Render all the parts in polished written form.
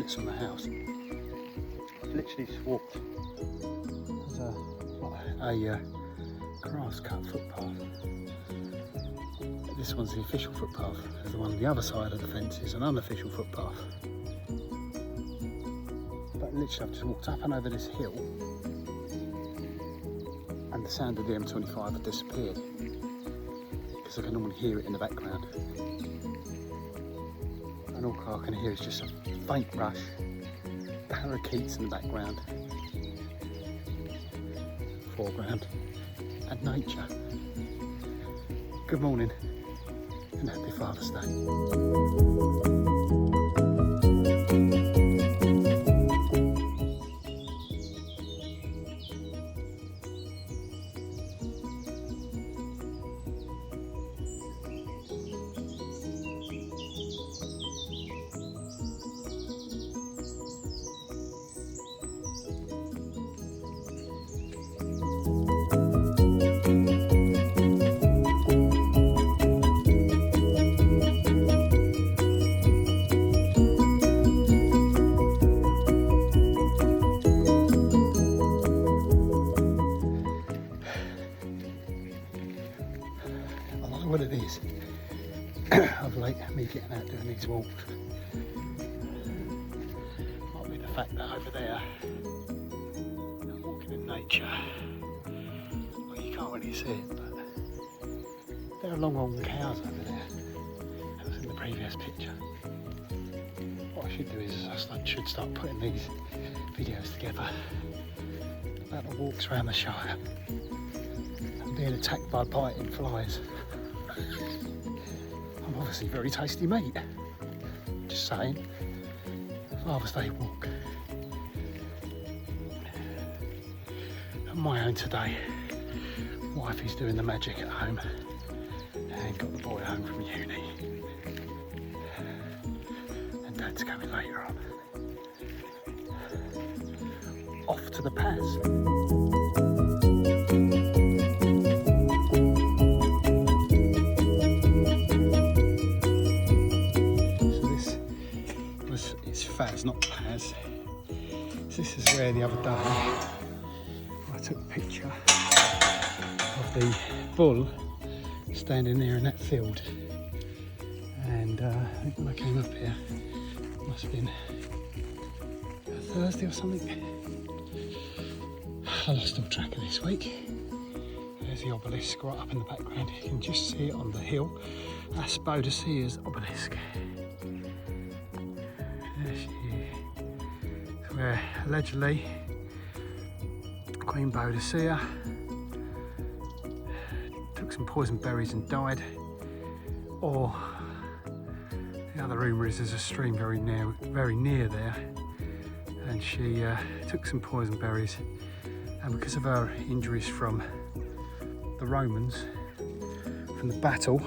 minutes from the house. I've literally just walked. There's a grass cut footpath. This one's the official footpath. There's the one on the other side of the fence is an unofficial footpath. But literally I've just walked up and over this hill and the sound of the M25 had disappeared because I can normally hear it in the background. And all I can hear is just a faint rush, parakeets in the background, foreground, and nature. Good morning and happy Father's Day. What it is of late, me getting out doing these walks might be the fact that over there I'm walking in nature. Well, you can't really see it, but there are long cows over there. That was in the previous picture. What I should do is I should start putting these videos together about the walks around the Shire and being attacked by biting flies. I'm obviously very tasty meat. Just saying. Father's Day walk. On my own today. Wife is doing the magic at home and got the boy home from uni. And Dad's coming later on. Off to the Paz. Faz, not Paz. So this is where the other day I took a picture of the bull standing there in that field, and I think when I came up here, it must have been a Thursday or something. I lost all track of this week. There's the Obelisk right up in the background. You can just see it on the hill. That's Boudicca's Obelisk. Where allegedly Queen Boudicca took some poison berries and died, or the other rumour is there's a stream very near there, and she took some poison berries, and because of her injuries from the Romans, from the battle,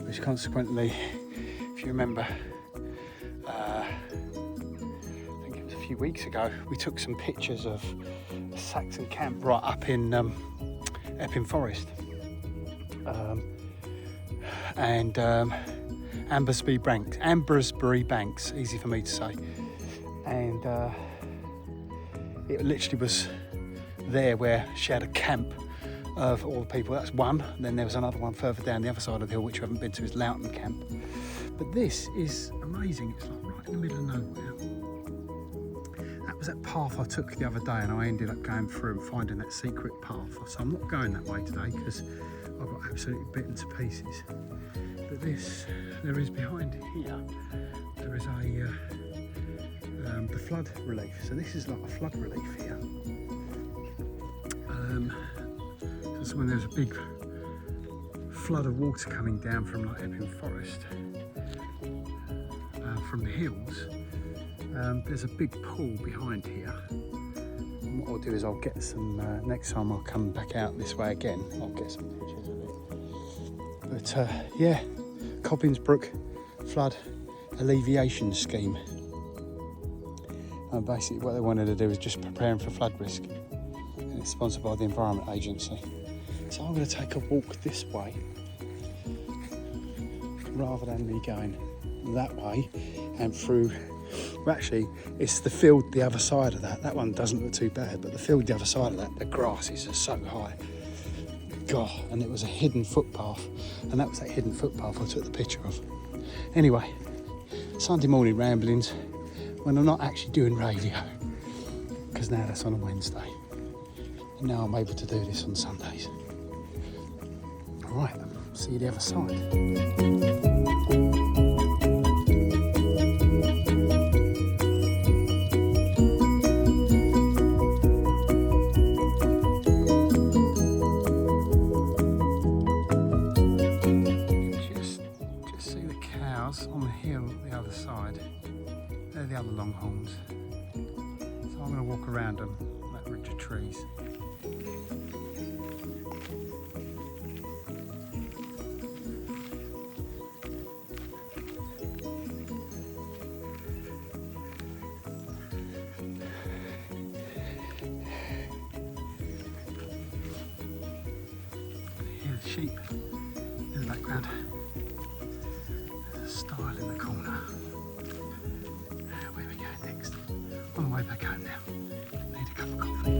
which consequently, if you remember, a few weeks ago we took some pictures of a Saxon camp right up in Epping Forest, and Ambersbury Banks, easy for me to say, and it literally was there where she had a camp of all the people. That's one, and then there was another one further down the other side of the hill which we haven't been to, is Loughton Camp. But this is amazing. It's like right in the middle of nowhere. That was that path I took the other day, and I ended up going through and finding that secret path. So I'm not going that way today because I got absolutely bitten to pieces. But this, there is behind here, there is a the flood relief. So this is like a flood relief here. So when there's a big flood of water coming down from like Epping Forest, from the hills, there's a big pool behind here. And what I'll do is I'll get some, next time I'll come back out this way again, I'll get some pictures of it. But yeah, Cobbins Brook Flood Alleviation Scheme. And basically what they wanted to do was just preparing for flood risk. And it's sponsored by the Environment Agency. So I'm going to take a walk this way rather than me going that way and through Well, actually, it's the field the other side of that. That one doesn't look too bad, but the field the other side of that, the grass is just so high. God, and it was a hidden footpath, and that was that hidden footpath I took the picture of. Anyway, Sunday morning ramblings when I'm not actually doing radio, because now that's on a Wednesday, and now I'm able to do this on Sundays. All right, see you the other side. On the hill the other side, they're the other longhorns, so I'm going to walk around them, that ridge of trees. Here's the sheep in the background. Stile in the corner. Where are we going next? On the way back home now. Need a cup of coffee.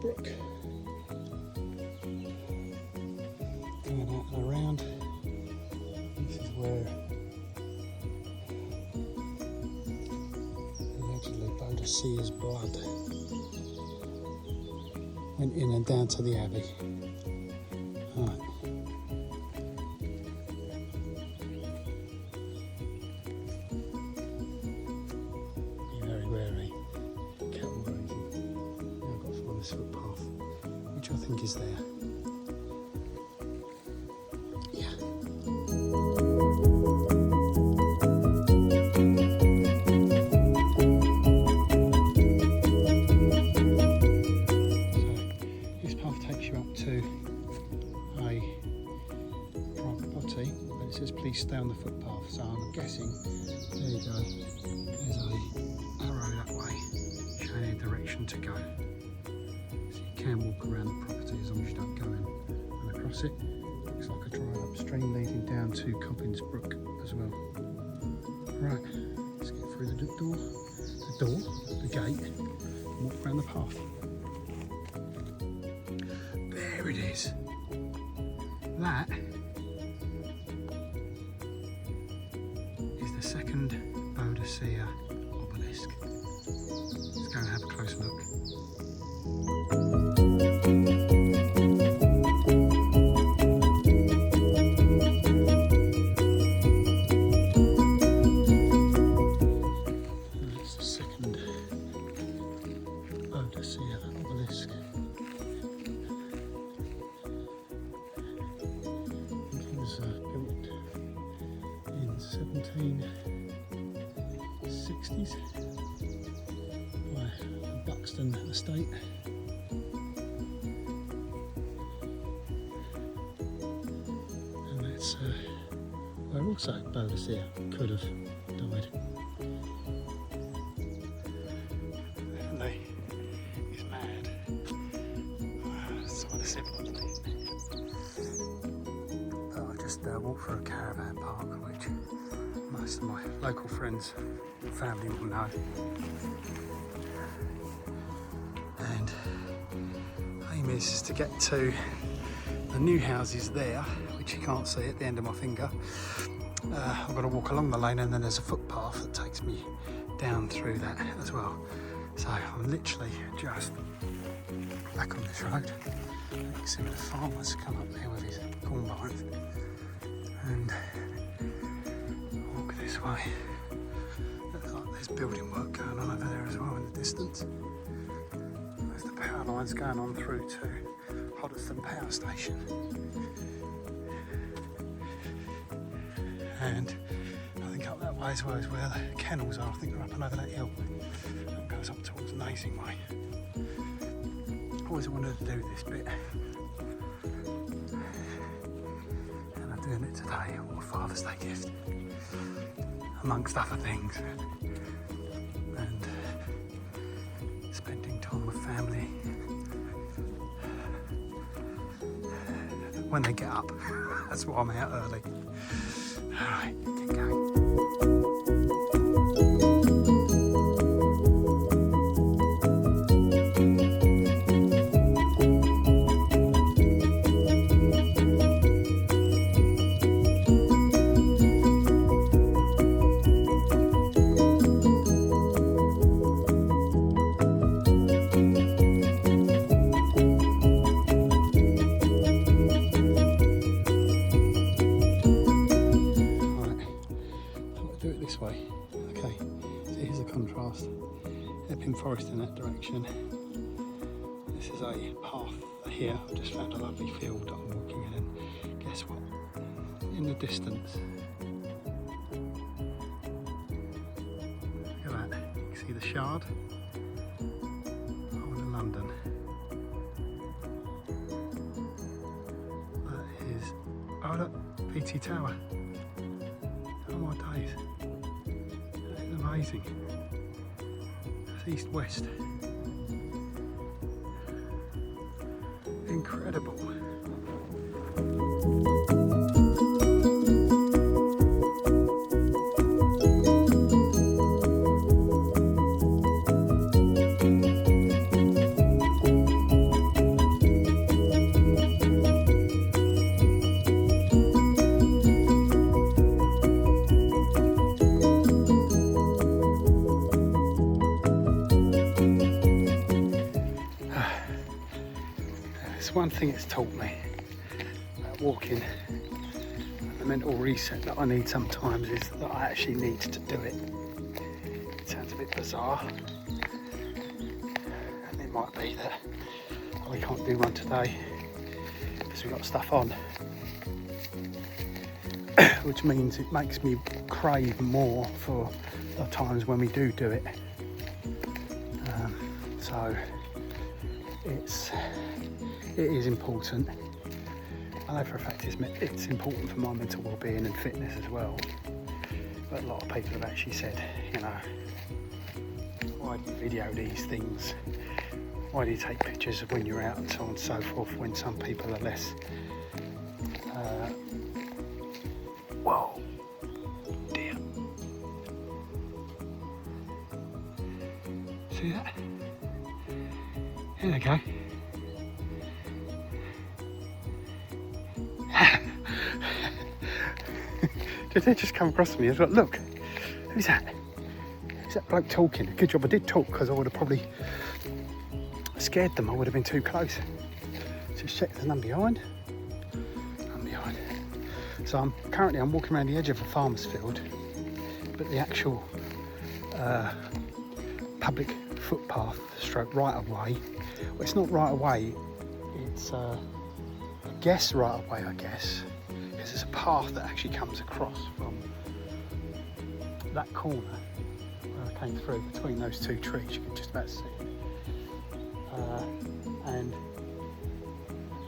Brook. Coming out and around. This is where allegedly Boudicca's blood went in and down to the abbey. Right. Be very wary. Cattle grazing. Now I've got to find this footpath, which I think is there. Please stay on the footpath, so I'm guessing, there you go, there's a arrow that way, showing you a direction to go. So you can walk around the property as long as you don't go in and across it. Looks like a drive upstream leading down to Cobbins Brook as well. Right, let's get through the gate, and walk around the path. There it is. That the second Boudicca obelisk. Let's go and have a close look. And that's the second Boudicca obelisk. I think it was built in 1760s by the Buxton estate. And that's where also Boudicca could have died. Definitely he's mad. Someone said I just walked through a caravan park, which most of my local friends and family will know. And aim is to get to the new houses there, which you can't see at the end of my finger. I've got to walk along the lane, and then there's a footpath that takes me down through that as well. So I'm literally just back on this road. You can see where the farmer's come up there with his combines. And walk this way. Looks like there's building work going on over there as well in the distance. There's the power lines going on through to Hoddesdon Power Station. And I think up that way as well is where the kennels are. I think they're up and over that hill. That goes up towards Nazing Way. Always wanted to do this bit. And I'm doing it today. What a Father's Day gift. amongst other things, and spending time with family when they get up. That's why I'm out early. Alright, get going. Forest in that direction. This is a path here. I've just found a lovely field that I'm walking in, and guess what? In the distance, look at that. You can see the Shire. I'm in London. That is, oh look, PT Tower. Oh my days. That is amazing. East-west. Incredible. One thing it's taught me about walking, the mental reset that I need sometimes, is that I actually need to do it. It sounds a bit bizarre, and it might be that we can't do one today because we've got stuff on, which means it makes me crave more for the times when we do it. So it is important. I know for a fact it's important for my mental well-being and fitness as well. But a lot of people have actually said, you know, why do you video these things? Why do you take pictures of when you're out and so on and so forth, when some people are less whoa, dear. See that? There they go. Did they just come across to me? I was like, look, who's that? Who's that bloke talking? Good job I did talk, because I would have probably scared them. I would have been too close. Just check there's none behind. None behind. So I'm walking around the edge of a farmer's field, but the actual public footpath stroke right of way, well, it's not right of way, it's I guess right of way, because there's a path that actually comes across from that corner where I came through between those two trees. You can just about see it. And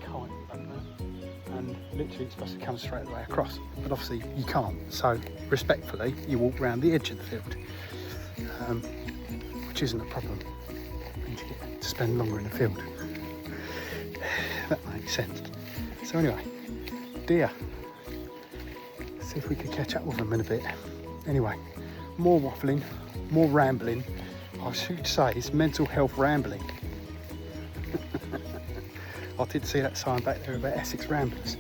kite like that. And literally it's supposed to come straight the way across, but obviously you can't. So respectfully, you walk around the edge of the field, which isn't a problem. You need to get to spend longer in the field. That makes sense. So anyway, deer. See if we could catch up with them in a bit. Anyway, more waffling, more rambling. I should say it's mental health rambling. I did see that sign back there about Essex Ramblers.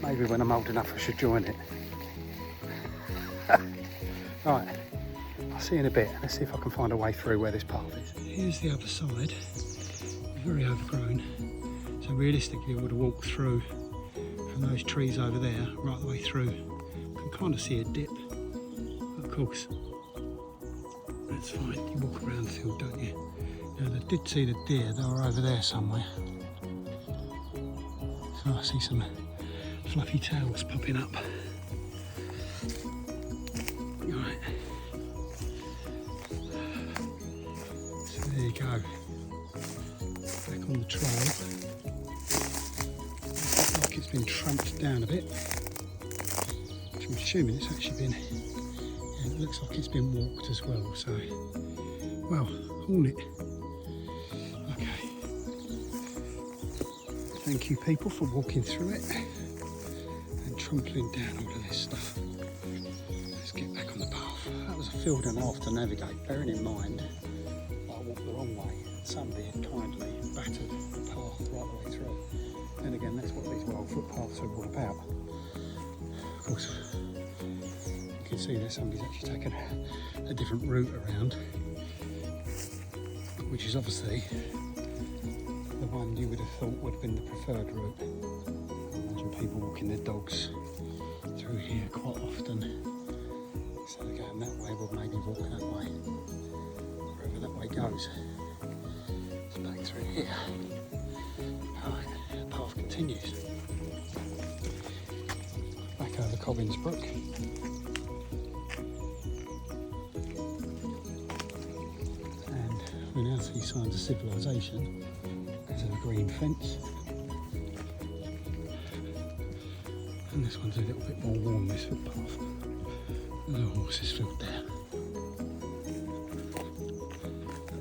Maybe when I'm old enough I should join it. Right, I'll see you in a bit. Let's see if I can find a way through where this path is. Here's the other side. Very overgrown. So realistically I would have walked through from those trees over there, right the way through. You can kind of see a dip. Of course, that's fine. You walk around the field, don't you? Now, I did see the deer. They were over there somewhere. So I see some fluffy tails popping up. Right. So there you go. Back on the trail. Looks like it's been tramped down a bit. which I'm assuming it's actually been, yeah, it looks like it's been walked as well, so, well, hornet. Okay. Thank you people for walking through it and trampling down all of this stuff. Let's get back on the path. That was a field and a half to navigate, bearing in mind I walked the wrong way. Somebody had kindly battered the path right the way through. And again, that's what these wild footpaths are all about. Of course, you can see that somebody's actually taken a different route around, which is obviously the one you would have thought would have been the preferred route. I imagine people walking their dogs through here quite often. So they're going that way, we'll maybe walk that way, wherever that way goes. It's back through here. The path continues. Back over Cobbins Brook. And we now see signs of civilization because of a green fence. And this one's a little bit more worn, this footpath. The horses filled there.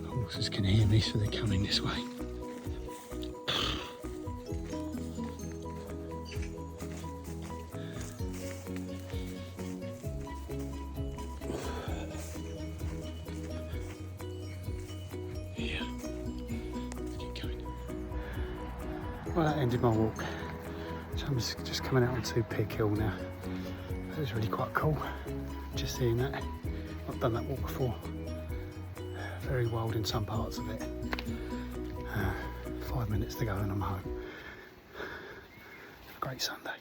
The horses can hear me, so they're coming this way. Yeah, let's keep going. Well, that ended my walk. So I'm just coming out onto Pig Hill now. That was really quite cool. Just seeing that. Not done that walk before. Very wild in some parts of it. 5 minutes to go and I'm home. Have a great Sunday.